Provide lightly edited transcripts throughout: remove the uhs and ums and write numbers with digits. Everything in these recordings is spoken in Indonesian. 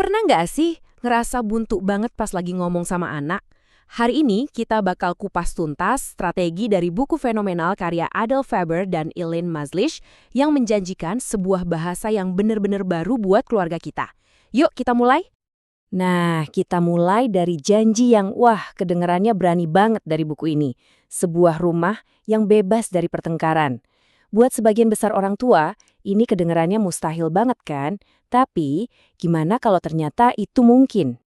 Pernah nggak sih ngerasa buntu banget pas lagi ngomong sama anak? Hari ini kita bakal kupas tuntas strategi dari buku fenomenal karya Adel Faber dan Elaine Mazlish yang menjanjikan sebuah bahasa yang benar-benar baru buat keluarga kita. Yuk kita mulai? Nah, kita mulai dari janji yang kedengarannya berani banget dari buku ini. Sebuah rumah yang bebas dari pertengkaran. Buat sebagian besar orang tua, ini kedengarannya mustahil banget kan? Tapi, gimana kalau ternyata itu mungkin?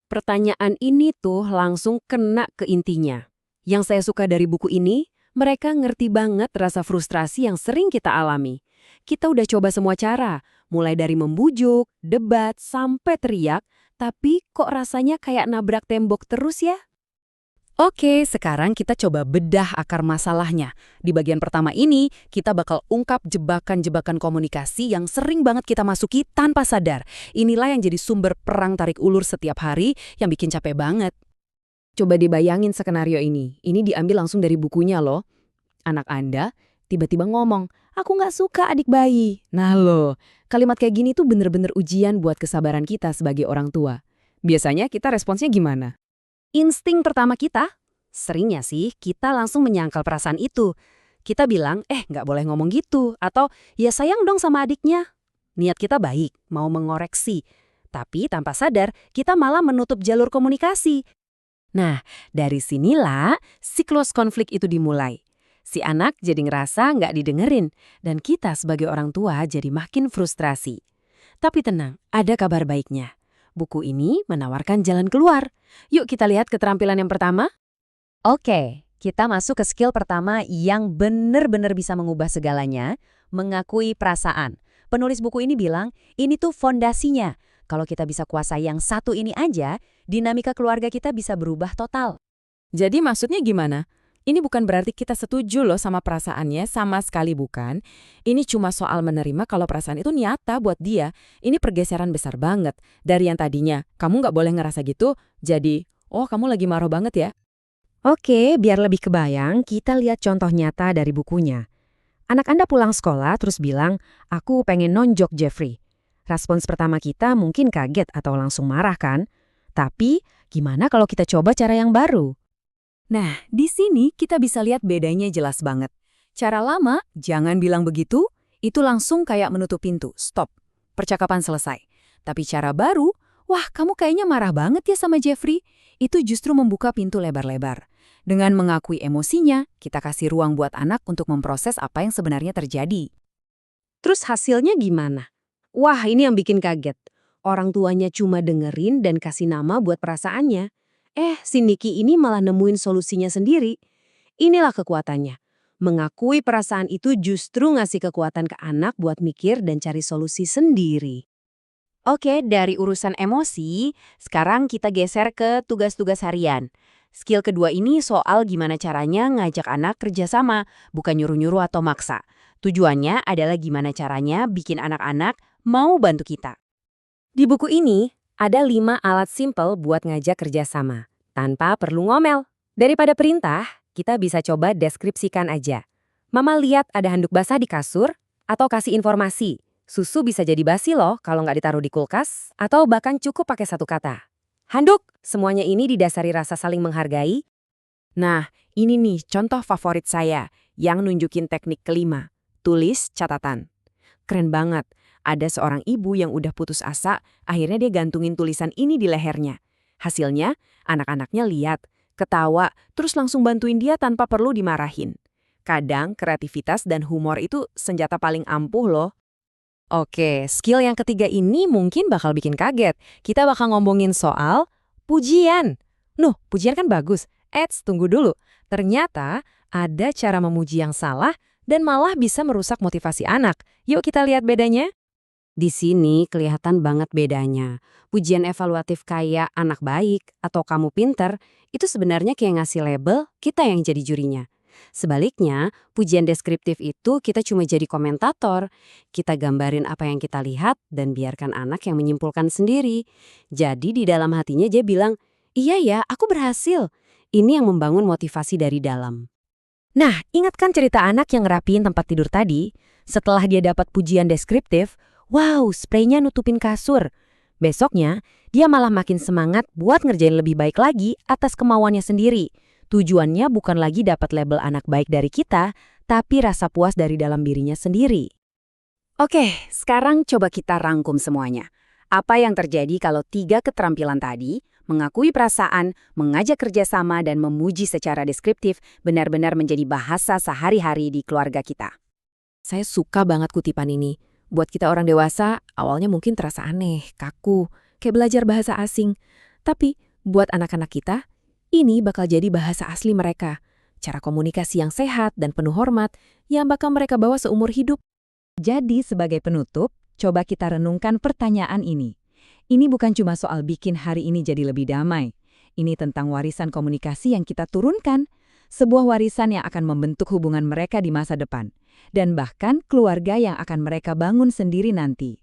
Pertanyaan ini tuh langsung kena ke intinya. Yang saya suka dari buku ini, mereka ngerti banget rasa frustrasi yang sering kita alami. Kita udah coba semua cara, mulai dari membujuk, debat, sampai teriak, tapi kok rasanya kayak nabrak tembok terus ya? Oke, sekarang kita coba bedah akar masalahnya. Di bagian pertama ini, kita bakal ungkap jebakan-jebakan komunikasi yang sering banget kita masuki tanpa sadar. Inilah yang jadi sumber perang tarik ulur setiap hari yang bikin capek banget. Coba dibayangin skenario ini. Ini diambil langsung dari bukunya loh. Anak Anda tiba-tiba ngomong, "Aku nggak suka adik bayi." Nah loh, kalimat kayak gini tuh bener-bener ujian buat kesabaran kita sebagai orang tua. Biasanya kita responsnya gimana? Insting pertama kita, seringnya sih kita langsung menyangkal perasaan itu. Kita bilang, nggak boleh ngomong gitu, atau ya sayang dong sama adiknya. Niat kita baik, mau mengoreksi. Tapi tanpa sadar, kita malah menutup jalur komunikasi. Nah, dari sinilah siklus konflik itu dimulai. Si anak jadi ngerasa nggak didengerin, dan kita sebagai orang tua jadi makin frustrasi. Tapi tenang, ada kabar baiknya. Buku ini menawarkan jalan keluar. Yuk kita lihat keterampilan yang pertama. Oke, kita masuk ke skill pertama yang benar-benar bisa mengubah segalanya, mengakui perasaan. Penulis buku ini bilang, ini tuh fondasinya. Kalau kita bisa kuasai yang satu ini aja, dinamika keluarga kita bisa berubah total. Jadi maksudnya gimana? Ini bukan berarti kita setuju loh sama perasaannya, sama sekali bukan. Ini cuma soal menerima kalau perasaan itu nyata buat dia. Ini pergeseran besar banget. Dari yang tadinya, kamu nggak boleh ngerasa gitu, jadi, oh kamu lagi marah banget ya. Oke, biar lebih kebayang, kita lihat contoh nyata dari bukunya. Anak Anda pulang sekolah terus bilang, aku pengen nonjok Jeffrey. Respons pertama kita mungkin kaget atau langsung marah kan? Tapi, gimana kalau kita coba cara yang baru? Nah, di sini kita bisa lihat bedanya jelas banget. Cara lama, jangan bilang begitu, itu langsung kayak menutup pintu, stop. Percakapan selesai. Tapi cara baru, kamu kayaknya marah banget ya sama Jeffrey. Itu justru membuka pintu lebar-lebar. Dengan mengakui emosinya, kita kasih ruang buat anak untuk memproses apa yang sebenarnya terjadi. Terus hasilnya gimana? Ini yang bikin kaget. Orang tuanya cuma dengerin dan kasih nama buat perasaannya. Si Niki ini malah nemuin solusinya sendiri. Inilah kekuatannya. Mengakui perasaan itu justru ngasih kekuatan ke anak buat mikir dan cari solusi sendiri. Oke, dari urusan emosi, sekarang kita geser ke tugas-tugas harian. Skill kedua ini soal gimana caranya ngajak anak kerjasama, bukan nyuruh-nyuruh atau maksa. Tujuannya adalah gimana caranya bikin anak-anak mau bantu kita. Di buku ini, ada 5 alat simpel buat ngajak kerjasama, tanpa perlu ngomel. Daripada perintah, kita bisa coba deskripsikan aja. Mama lihat ada handuk basah di kasur, atau kasih informasi. Susu bisa jadi basi loh kalau nggak ditaruh di kulkas, atau bahkan cukup pakai satu kata. Handuk, semuanya ini didasari rasa saling menghargai. Nah, ini nih contoh favorit saya, yang nunjukin teknik kelima, tulis catatan. Keren banget. Ada seorang ibu yang udah putus asa, akhirnya dia gantungin tulisan ini di lehernya. Hasilnya, anak-anaknya lihat, ketawa, terus langsung bantuin dia tanpa perlu dimarahin. Kadang kreativitas dan humor itu senjata paling ampuh loh. Oke, skill yang ketiga ini mungkin bakal bikin kaget. Kita bakal ngomongin soal pujian. Pujian kan bagus. Tunggu dulu. Ternyata ada cara memuji yang salah dan malah bisa merusak motivasi anak. Yuk kita lihat bedanya. Di sini kelihatan banget bedanya. Pujian evaluatif kayak anak baik atau kamu pinter, itu sebenarnya kayak ngasih label, kita yang jadi jurinya. Sebaliknya, pujian deskriptif itu kita cuma jadi komentator. Kita gambarin apa yang kita lihat dan biarkan anak yang menyimpulkan sendiri. Jadi di dalam hatinya dia bilang, iya ya, aku berhasil. Ini yang membangun motivasi dari dalam. Nah, ingatkan cerita anak yang ngerapiin tempat tidur tadi? Setelah dia dapat pujian deskriptif, wow, spraynya nutupin kasur. Besoknya, dia malah makin semangat buat ngerjain lebih baik lagi atas kemauannya sendiri. Tujuannya bukan lagi dapat label anak baik dari kita, tapi rasa puas dari dalam dirinya sendiri. Oke, sekarang coba kita rangkum semuanya. Apa yang terjadi kalau 3 keterampilan tadi, mengakui perasaan, mengajak kerjasama, dan memuji secara deskriptif, benar-benar menjadi bahasa sehari-hari di keluarga kita? Saya suka banget kutipan ini. Buat kita orang dewasa, awalnya mungkin terasa aneh, kaku, kayak belajar bahasa asing. Tapi, buat anak-anak kita, ini bakal jadi bahasa asli mereka. Cara komunikasi yang sehat dan penuh hormat yang bakal mereka bawa seumur hidup. Jadi sebagai penutup, coba kita renungkan pertanyaan ini. Ini bukan cuma soal bikin hari ini jadi lebih damai. Ini tentang warisan komunikasi yang kita turunkan. Sebuah warisan yang akan membentuk hubungan mereka di masa depan. Dan bahkan keluarga yang akan mereka bangun sendiri nanti.